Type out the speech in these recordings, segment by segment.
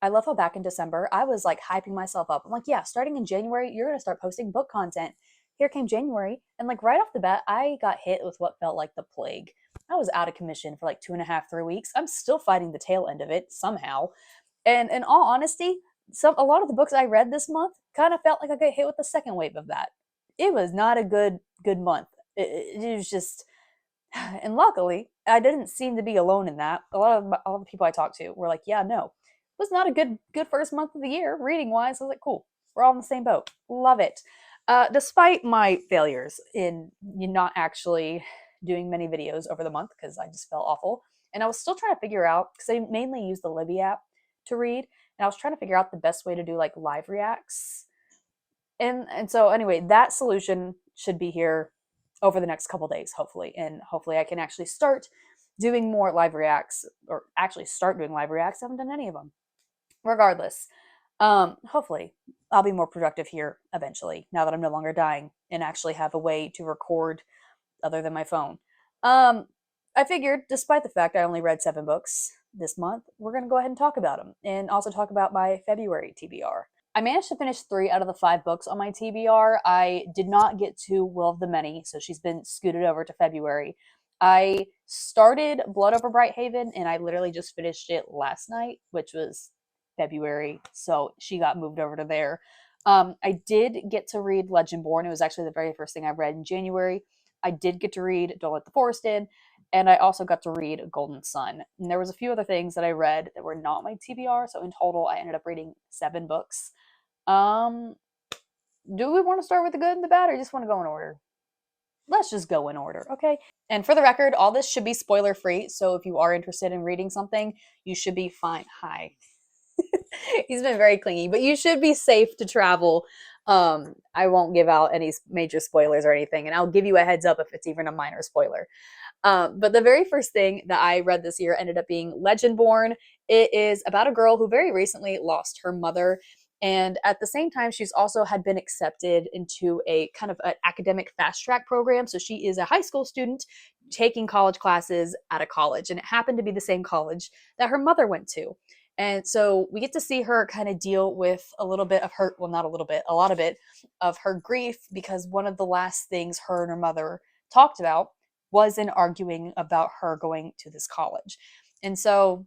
I love how back in December, I was like hyping myself up. I'm like, yeah, starting in January, you're going to start posting book content. Here came January. And like right off the bat, I got hit with what felt like the plague. I was out of commission for like 2.5, 3 weeks. I'm still fighting the tail end of it somehow. And in all honesty, a lot of the books I read this month kind of felt like I got hit with the second wave of that. It was not a good month. It was just, and luckily, I didn't seem to be alone in that. A lot of the people I talked to were like, "Yeah, no, it was not a good first month of the year reading wise." I was like, "Cool, we're all in the same boat. Love it." Despite my failures in not actually doing many videos over the month because I just felt awful, and I was still trying to figure out because I mainly use the Libby app to read, and I was trying to figure out the best way to do like live reacts. And so anyway, that solution should be here over the next couple days, hopefully. And hopefully I can actually start doing more live reacts, or actually start doing live reacts. I haven't done any of them. Regardless, hopefully I'll be more productive here eventually, now that I'm no longer dying and actually have a way to record other than my phone. I figured, despite the fact I only read 7 books this month, we're going to go ahead and talk about them and also talk about my February TBR. I managed to finish 3 out of the 5 books on my TBR. I did not get to Will of the Many, so she's been scooted over to February. I started Blood Over Brighthaven, and I literally just finished it last night, which was February, so she got moved over to there. I did get to read Legendborn. It was actually the very first thing I read in January. I did get to read Don't Let the Forest In, and I also got to read Golden Sun. And there was a few other things that I read that were not my TBR, so in total I ended up reading 7 books. Um, do we want to start with the good and the bad, or just want to go in order? Let's just go in order, okay? And for the record, all this should be spoiler free, so if you are interested in reading something, you should be fine. Hi. He's been very clingy, but you should be safe to travel. I won't give out any major spoilers or anything, and I'll give you a heads up if it's even a minor spoiler. But the very first thing that I read this year ended up being Legendborn. It is about a girl who very recently lost her mother. And at the same time, she's also had been accepted into a kind of an academic fast track program. So she is a high school student taking college classes at a college. And it happened to be the same college that her mother went to. And so we get to see her kind of deal with a little bit of her, well, not a little bit, a lot of it, of her grief, because one of the last things her and her mother talked about was in arguing about her going to this college. And so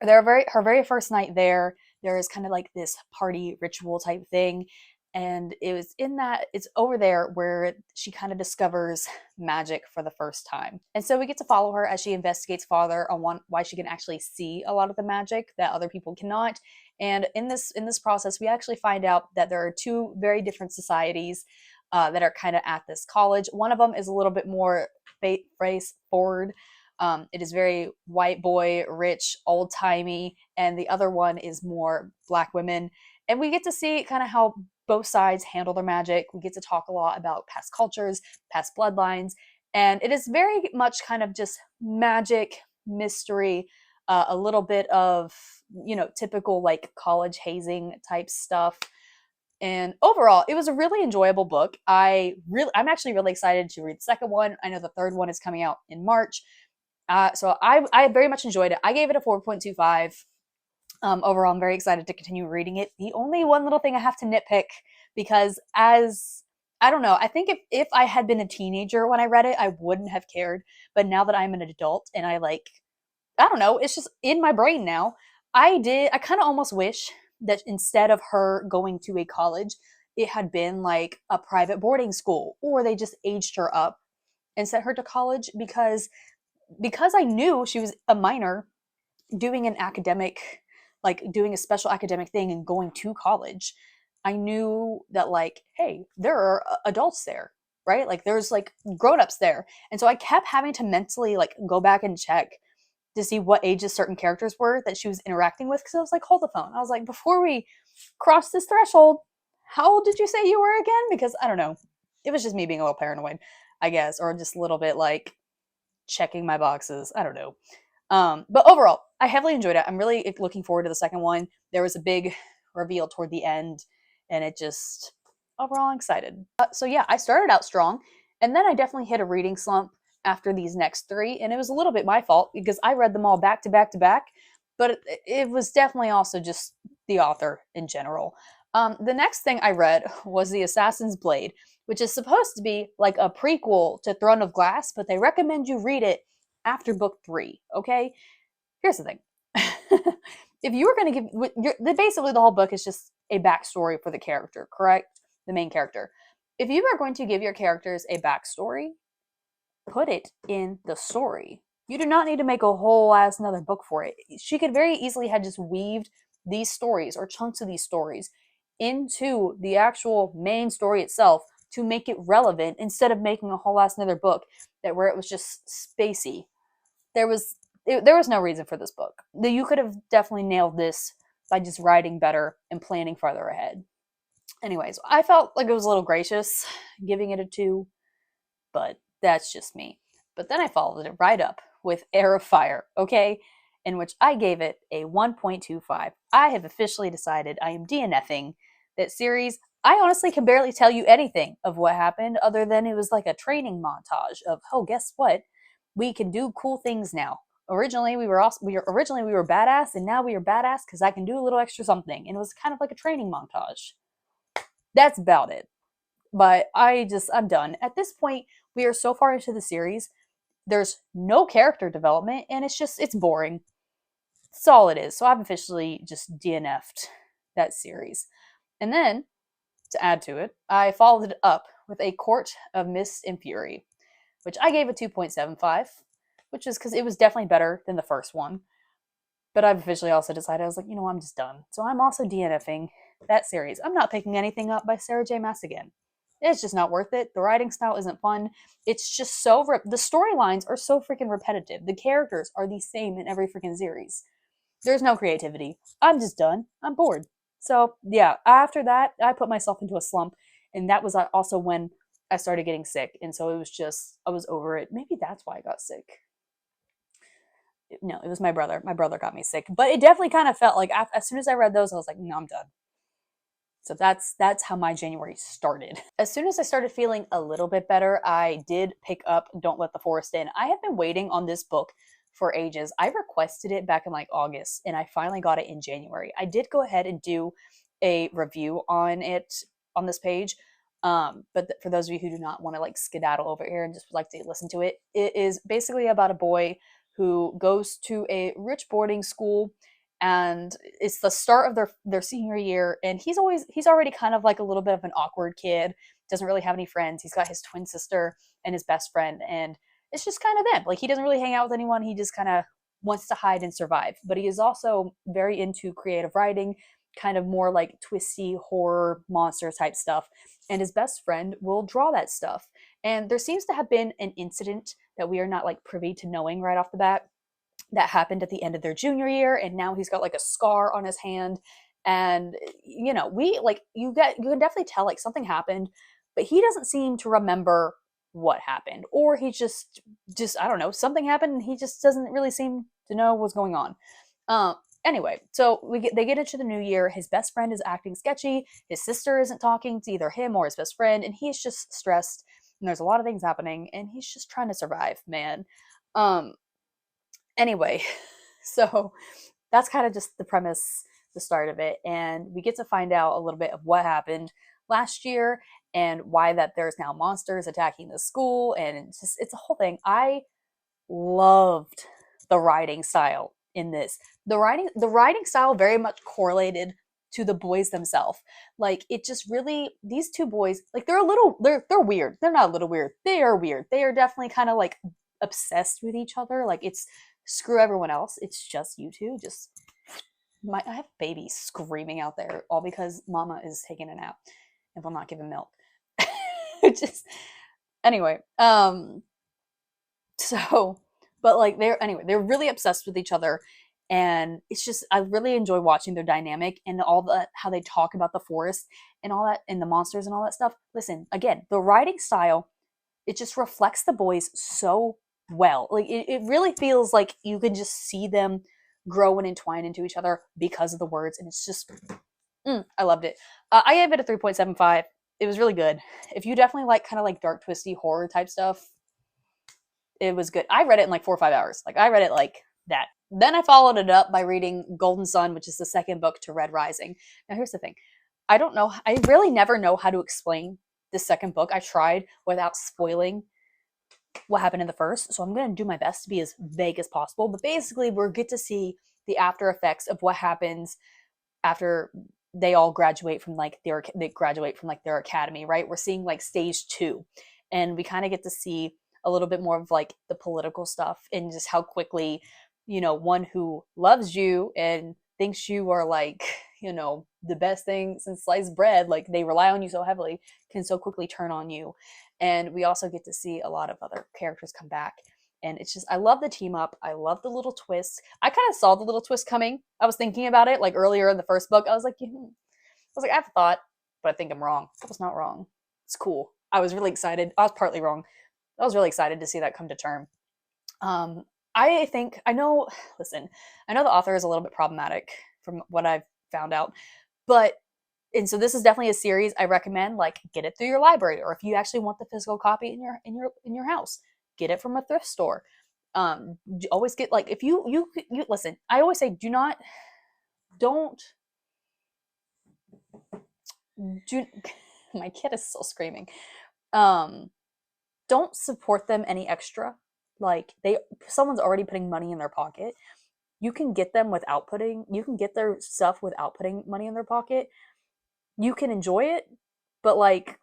her very first night there is kind of like this party ritual type thing. And it's over there where she kind of discovers magic for the first time. And so we get to follow her as she investigates farther on why she can actually see a lot of the magic that other people cannot. And in this process, we actually find out that there are 2 very different societies that are kind of at this college. One of them is a little bit more face forward. It is very white boy, rich, old timey, and the other one is more Black women. And we get to see kind of how both sides handle their magic. We get to talk a lot about past cultures, past bloodlines, and it is very much kind of just magic, mystery, a little bit of, typical like college hazing type stuff. And overall, it was a really enjoyable book. I'm actually really excited to read the second one. I know the third one is coming out in March. So I very much enjoyed it. I gave it a 4.25. Overall, I'm very excited to continue reading it. The only one little thing I have to nitpick, because I don't know, I think if I had been a teenager when I read it, I wouldn't have cared. But now that I'm an adult and I don't know, it's just in my brain now. I kind of almost wish that instead of her going to a college, it had been like a private boarding school, or they just aged her up and sent her to college, because I knew she was a minor doing doing a special academic thing and going to college. I knew that hey, there are adults there, right? Like there's grown-ups there. And so I kept having to mentally go back and check to see what ages certain characters were that she was interacting with. Cause I was like, hold the phone. I was like, before we cross this threshold, how old did you say you were again? Because I don't know. It was just me being a little paranoid, I guess, or just a little bit checking my boxes. I don't know. But overall, I heavily enjoyed it. I'm really looking forward to the second one. There was a big reveal toward the end, and overall, I'm excited. So yeah, I started out strong, and then I definitely hit a reading slump after these next 3, and it was a little bit my fault because I read them all back to back to back, but it was definitely also just the author in general. The next thing I read was The Assassin's Blade, which is supposed to be like a prequel to Throne of Glass, but they recommend you read it after book 3. Okay, here's the thing. If you were going to basically the whole book is just a backstory for the character, correct? The main character. If you are going to give your characters a backstory, put it in the story. You do not need to make a whole ass another book for it. She could very easily have just weaved these stories or chunks of these stories into the actual main story itself to make it relevant instead of making a whole ass another book that where it was just spacey. There was no reason for this book. You could have definitely nailed this by just writing better and planning farther ahead. Anyways, I felt like it was a little gracious giving it a 2, but that's just me. But then I followed it right up with Heir of Fire, okay? In which I gave it a 1.25. I have officially decided I am DNFing that series. I honestly can barely tell you anything of what happened other than it was like a training montage of, oh, guess what? We can do cool things now. Originally we were badass, and now we are badass because I can do a little extra something. And it was kind of like a training montage. That's about it. But I'm done. At this point, we are so far into the series. There's no character development, and it's boring. That's all it is. So I've officially just DNF'd that series. And then, to add to it, I followed it up with A Court of Mist and Fury, which I gave a 2.75, which is because it was definitely better than the first one. But I've officially also decided, I was like, I'm just done. So I'm also DNFing that series. I'm not picking anything up by Sarah J. Maas again. It's just not worth it. The writing style isn't fun. It's just the storylines are so freaking repetitive. The characters are the same in every freaking series. There's no creativity. I'm just done. I'm bored. So yeah, after that, I put myself into a slump, and that was also when I started getting sick, and so it was just I was over it. Maybe that's why I got sick. No, it was my brother. My brother got me sick, but it definitely kind of felt like as soon as I read those, I was like, no, I'm done. So that's how my January started. As soon as I started feeling a little bit better, I did pick up Don't Let the Forest In. I have been waiting on this book for ages. I requested it back in like August, and I finally got it in January. I did go ahead and do a review on it on this page. But for those of you who do not want to like skedaddle over here and just like to listen to it, it is basically about a boy who goes to a rich boarding school, and it's the start of their senior year, and he's already kind of like a little bit of an awkward kid, doesn't really have any friends. He's got his twin sister and his best friend, and it's just kind of them. Like, he doesn't really hang out with anyone. He just kind of wants to hide and survive. But he is also very into creative writing, kind of more like twisty horror monster type stuff, and his best friend will draw that stuff. And there seems to have been an incident that we are not like privy to knowing right off the bat that happened at the end of their junior year, and now he's got like a scar on his hand. And we like you can definitely tell like something happened, but he doesn't seem to remember what happened, or he just I don't know, something happened and he just doesn't really seem to know what's going on. Anyway, so they get into the new year. His best friend is acting sketchy. His sister isn't talking to either him or his best friend, and he's just stressed. And there's a lot of things happening, and he's just trying to survive, man. Anyway, so that's kind of just the premise, the start of it, and we get to find out a little bit of what happened last year and why that there's now monsters attacking the school, and it's a whole thing. I loved the writing style in this. The writing style very much correlated to the boys themselves. Like, it just really, these two boys, like, they're weird. They're not a little weird. They are weird. They are definitely kind of like obsessed with each other. Like, it's screw everyone else. It's just you two. I have babies screaming out there, all because Mama is taking a nap and will not give him milk. Just anyway. So, but like they're really obsessed with each other, and it's just I really enjoy watching their dynamic and how they talk about the forest and all that and the monsters and all that stuff. Listen, again, the writing style, it just reflects the boys so well. Like, it really feels like you can just see them grow and entwine into each other because of the words, and it's just I loved it. I gave it a 3.75. It was really good. If you definitely like kind of like dark, twisty horror type stuff, it was good. I read it in like 4 or 5 hours. Like, I read it like that. Then I followed it up by reading Golden Sun, which is the second book to Red Rising. Now, here's the thing. I don't know. I really never know how to explain the second book. I tried without spoiling what happened in the first, so I'm going to do my best to be as vague as possible. But basically, we get to see the after effects of what happens after they all graduate from like their academy, right? We're seeing like stage 2, and we kind of get to see a little bit more of like the political stuff and just how quickly, one who loves you and thinks you are like, the best thing since sliced bread, like they rely on you so heavily, can so quickly turn on you. And we also get to see a lot of other characters come back. And it's just, I love the team up. I love the little twist. I kind of saw the little twist coming. I was thinking about it like earlier in the first book. I was like, I have a thought, but I think I'm wrong. I was not wrong. It's cool. I was really excited. I was partly wrong. I was really excited to see that come to term. Um, I think, I know, listen, I know the author is a little bit problematic from what I've found out, but, and so this is definitely a series I recommend, like get it through your library, or if you actually want the physical copy in your house, get it from a thrift store. Always get, like, if you listen, I always say, don't do my kid is still screaming. Um, don't support them any extra. Like, someone's already putting money in their pocket. You can get their stuff without putting money in their pocket. You can enjoy it, but like,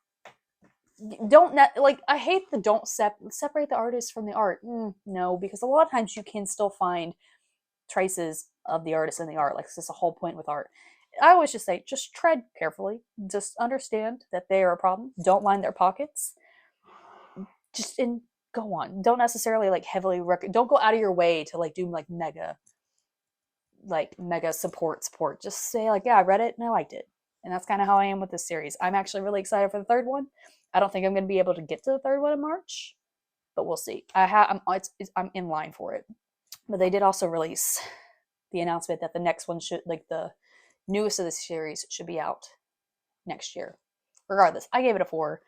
I hate the don't separate the artist from the art. No, because a lot of times you can still find traces of the artist in the art. Like, this is the whole point with art. I always just say, just tread carefully. Just understand that they are a problem. Don't line their pockets. Just go on. Don't necessarily like heavily don't go out of your way to like do mega support. Just say like, yeah, I read it and I liked it. And that's kind of how I am with this series. I'm actually really excited for the third one. I don't think I'm going to be able to get to the third one in March, but we'll see. I'm in line for it. But they did also release the announcement that the next one should, like the newest of the series, should be out next year. Regardless, I gave it a 4.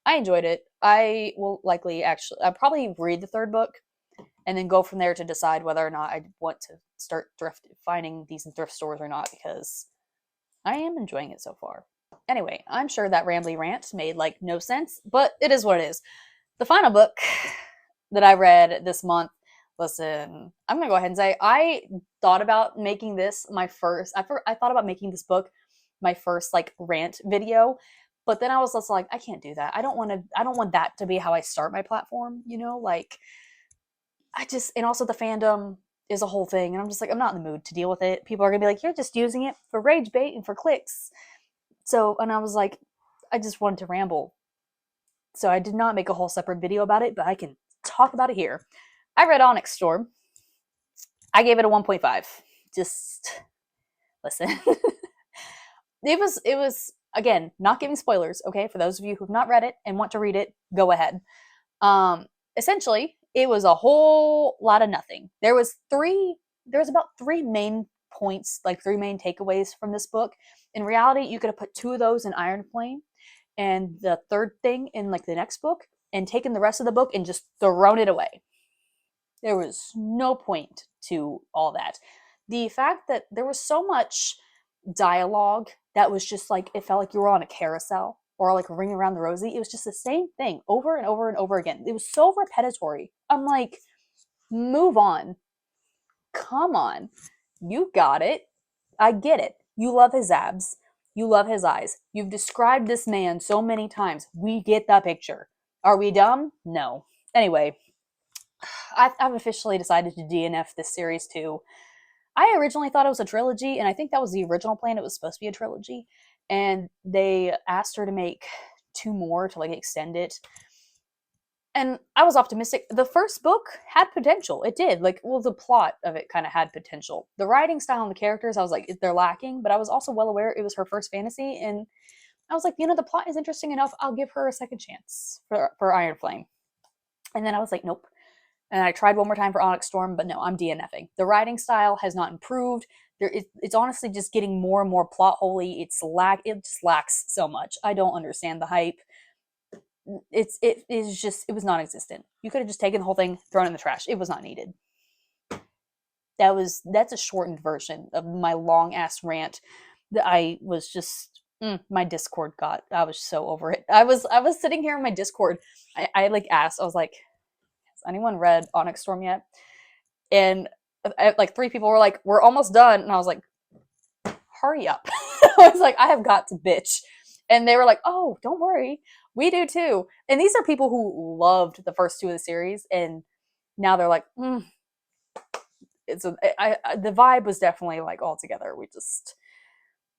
I enjoyed it. I will I'll probably read the third book and then go from there to decide whether or not I want to start finding these in thrift stores or not, because I am enjoying it so far. Anyway, I'm sure that rambly rant made like no sense, but it is what it is. The final book that I read this month, listen, I'm gonna go ahead and say I thought about making this my first. I thought about making this book my first like rant video, but then I was just like, I can't do that. I don't want that to be how I start my platform. Like, and also the fandom is a whole thing, and I'm just like, I'm not in the mood to deal with it. People are gonna be like, you're just using it for rage bait and for clicks. So, and I was like, I just wanted to ramble. So I did not make a whole separate video about it, but I can talk about it here. I read Onyx Storm. I gave it a 1.5. Just listen. It was again, not giving spoilers, okay? For those of you who've not read it and want to read it, go ahead. Essentially, it was a whole lot of nothing. There was about 3 main points, like 3 main takeaways from this book. In reality, you could have put 2 of those in Iron Flame and the third thing in like the next book, and taken the rest of the book and just thrown it away. There was no point to all that. The fact that there was so much dialogue that was just like, it felt like you were on a carousel or like Ring Around the Rosie. It was just the same thing over and over and over again. It was so repetitory. I'm like, move on. Come on. You got it. I get it. You love his abs. You love his eyes. You've described this man so many times. We get the picture. Are we dumb? No. Anyway, I've officially decided to DNF this series too. I originally thought it was a trilogy, and I think that was the original plan. It was supposed to be a trilogy, and they asked her to make 2 more to like extend it. And I was optimistic. The first book had potential. It did. Like, well, the plot of it kind of had potential. The writing style and the characters, I was like, they're lacking, but I was also well aware it was her first fantasy, and I was like, the plot is interesting enough. I'll give her a second chance for Iron Flame. And then I was like, nope. And I tried one more time for Onyx Storm, but no, I'm DNFing. The writing style has not improved. It's honestly just getting more and more plot holy. It just lacks so much. I don't understand the hype. It was non-existent. You could have just taken the whole thing, thrown it in the trash. It was not needed. that's a shortened version of my long ass rant that I was just my Discord got. I was so over it. I was sitting here in my Discord. I like asked. I was like, has anyone read Onyx Storm yet? And like three people were like, we're almost done, and I was like, hurry up. I was like, I have got to bitch. And they were like, oh, don't worry. We do too. And these are people who loved the first two of the series. And now they're like, the vibe was definitely like all together.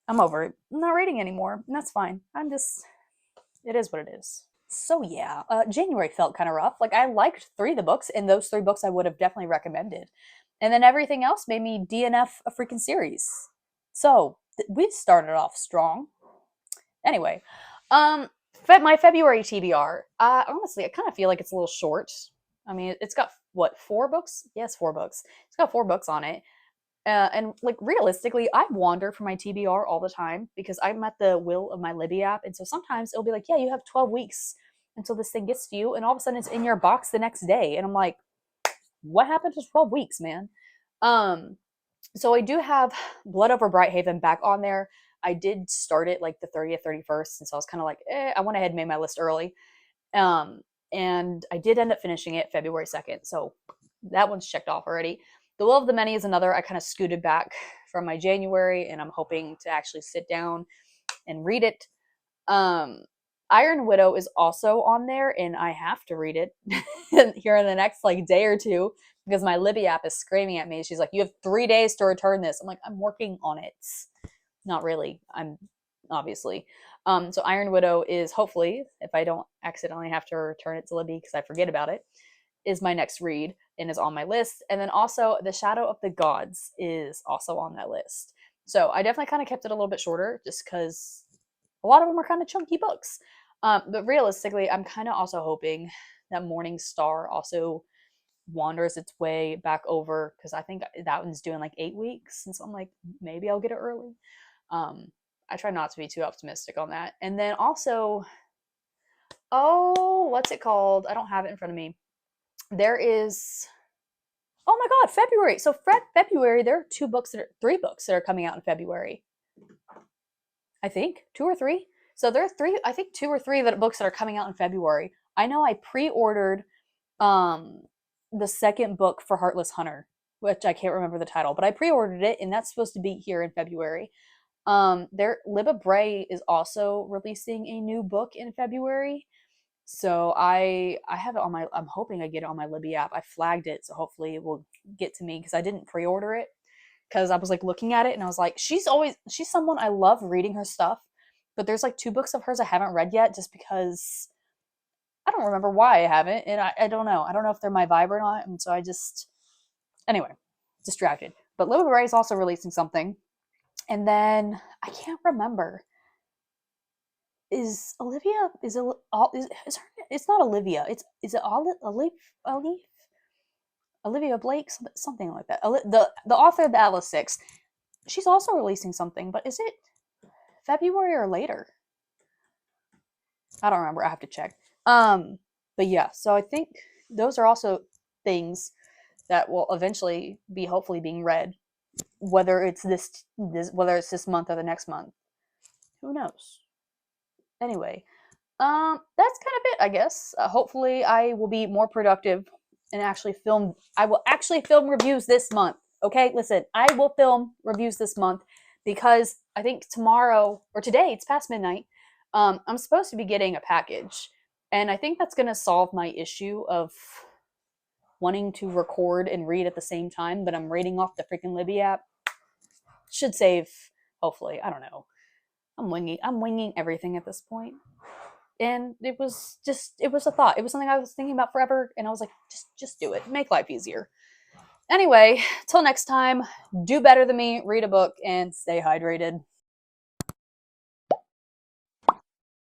I'm over it. I'm not reading anymore. And that's fine. It is what it is. So yeah, January felt kind of rough. Like I liked three of the books, and those three books I would have definitely recommended. And then everything else made me DNF a freaking series. So we started off strong. Anyway, my February TBR. Honestly, I kind of feel like it's a little short. I mean, it's got what, 4 books? Yes, 4 books. It's got 4 books on it. And like realistically, I wander for my TBR all the time because I'm at the will of my Libby app, and so sometimes it'll be like, yeah, you have 12 weeks until this thing gets to you, and all of a sudden it's in your box the next day, and I'm like, what happened to 12 weeks, man? So I do have Blood Over Brighthaven back on there. I did start it like the 30th, 31st, and so I was kind of like, I went ahead and made my list early. And I did end up finishing it February 2nd, so that one's checked off already. The Will of the Many is another I kind of scooted back from my January, and I'm hoping to actually sit down and read it. Iron Widow is also on there, and I have to read it here in the next like day or two because my Libby app is screaming at me. She's like, you have 3 days to return this. I'm like, I'm working on it. Not really. I'm obviously. So Iron Widow is hopefully, if I don't accidentally have to return it to Libby because I forget about it, is my next read and is on my list. And then also The Shadow of the Gods is also on that list. So I definitely kind of kept it a little bit shorter just because a lot of them are kind of chunky books. But realistically, I'm kind of also hoping that Morning Star also wanders its way back over because I think that one's doing like 8 weeks. And so I'm like, maybe I'll get it early. I try not to be too optimistic on that. And then also, what's it called? I don't have it in front of me. There is, oh my God, February. So February, there are 3 books that are coming out in February. I think 2 or 3. So there are 3, I think 2 or 3 books that are coming out in February. I know I pre-ordered the second book for Heartless Hunter, which I can't remember the title, but I pre-ordered it, and that's supposed to be here in February. Libba Bray is also releasing a new book in February. So I have it on my, I'm hoping I get it on my Libby app. I flagged it, so hopefully it will get to me because I didn't pre-order it because I was like looking at it and I was like, she's someone I love reading her stuff, but there's like 2 books of hers I haven't read yet just because I don't remember why I haven't, and I don't know. I don't know if they're my vibe or not, and so anyway, distracted. But Libba Bray is also releasing something, and then I can't remember. Is Olivia? Is her? It's not Olivia. Is it Olivia Blake? Something like that. The author of the Atlas 6. She's also releasing something, but is it February or later? I don't remember. I have to check. But yeah. So I think those are also things that will eventually be hopefully being read, whether it's this month or the next month. Who knows? Anyway, that's kind of it, I guess. Hopefully, I will be more productive and actually film. I will actually film reviews this month. Okay, listen, I will film reviews this month because I think tomorrow or today, it's past midnight. I'm supposed to be getting a package, and I think that's going to solve my issue of wanting to record and read at the same time, but I'm reading off the freaking Libby app. Should save, hopefully. I don't know. I'm winging everything at this point. And it was a thought. It was something I was thinking about forever, and I was like, just do it. Make life easier. Anyway, till next time, do better than me, read a book, and stay hydrated.